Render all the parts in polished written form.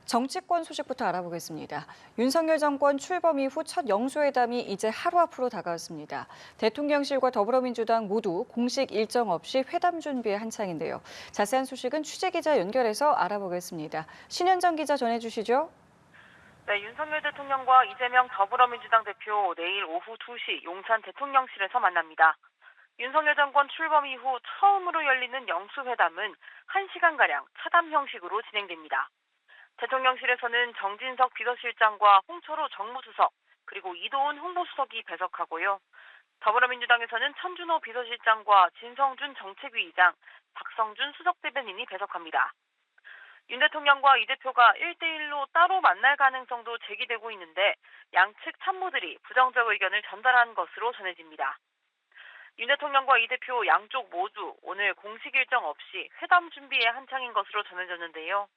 정치권 소식부터 알아보겠습니다. 윤석열 정권 출범 이후 첫 영수회담이 이제 하루 앞으로 다가왔습니다. 대통령실과 더불어민주당 모두 공식 일정 없이 회담 준비에 한창인데요. 자세한 소식은 취재기자 연결해서 알아보겠습니다. 신현정 기자 전해주시죠. 네, 윤석열 대통령과 이재명 더불어민주당 대표 내일 오후 2시 용산 대통령실에서 만납니다. 윤석열 정권 출범 이후 처음으로 열리는 영수회담은 1시간가량 차담 형식으로 진행됩니다. 대통령실에서는 정진석 비서실장과 홍철호 정무수석, 그리고 이도훈 홍보수석이 배석하고요. 더불어민주당에서는 천준호 비서실장과 진성준 정책위의장, 박성준 수석대변인이 배석합니다. 윤 대통령과 이 대표가 1대1로 따로 만날 가능성도 제기되고 있는데 양측 참모들이 부정적 의견을 전달한 것으로 전해집니다. 윤 대통령과 이 대표 양쪽 모두 오늘 공식 일정 없이 회담 준비에 한창인 것으로 전해졌는데요.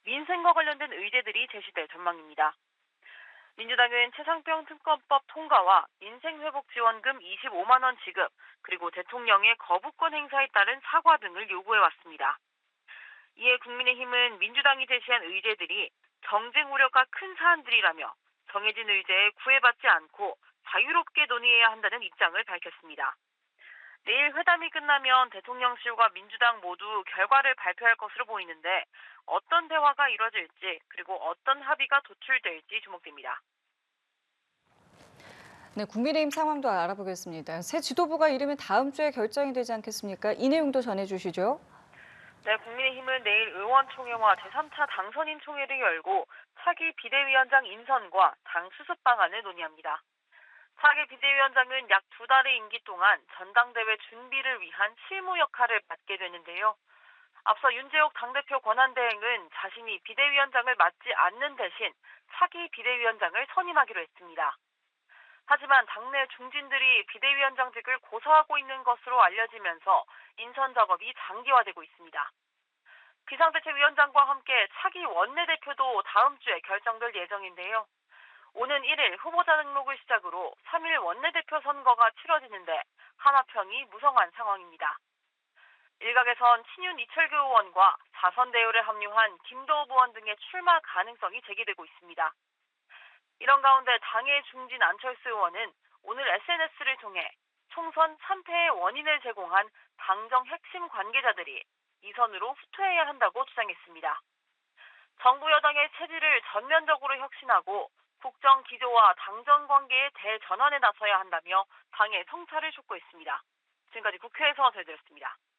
민생과 관련된 의제들이 제시될 전망입니다. 민주당은 최상병 특검법 통과와 민생회복지원금 25만 원 지급, 그리고 대통령의 거부권 행사에 따른 사과 등을 요구해왔습니다. 이에 국민의힘은 민주당이 제시한 의제들이 정쟁 우려가 큰 사안들이라며 정해진 의제에 구애받지 않고 자유롭게 논의해야 한다는 입장을 밝혔습니다. 내일 회담이 끝나면 대통령실과 민주당 모두 결과를 발표할 것으로 보이는데 어떤 대화가 이뤄질지 그리고 어떤 합의가 도출될지 주목됩니다. 네, 국민의힘 상황도 알아보겠습니다. 새 지도부가 이르면 다음 주에 결정이 되지 않겠습니까? 이 내용도 전해주시죠. 네, 국민의힘은 내일 의원총회와 제3차 당선인 총회를 열고 차기 비대위원장 인선과 당 수습 방안을 논의합니다. 차기 비대위원장은 약 2달의 임기 동안 전당대회 준비를 위한 실무 역할을 맡게 되는데요. 앞서 윤재옥 당대표 권한대행은 자신이 비대위원장을 맡지 않는 대신 차기 비대위원장을 선임하기로 했습니다. 하지만 당내 중진들이 비대위원장직을 고사하고 있는 것으로 알려지면서 인선 작업이 장기화되고 있습니다. 비상대책위원장과 함께 차기 원내대표도 다음 주에 결정될 예정인데요. 오는 1일 후보자 등록을 시작으로 3일 원내대표 선거가 치러지는데 하마평이 무성한 상황입니다. 일각에선 친윤 이철규 의원과 사선 대열에 합류한 김도읍 의원 등의 출마 가능성이 제기되고 있습니다. 이런 가운데 당의 중진 안철수 의원은 오늘 SNS를 통해 총선 참패의 원인을 제공한 당정 핵심 관계자들이 이선으로 후퇴해야 한다고 주장했습니다. 정부 여당의 체질을 전면적으로 혁신하고 국정 기조와 당정 관계의 대전환에 나서야 한다며 당의 성찰을 촉구했습니다. 지금까지 국회에서 전해드렸습니다.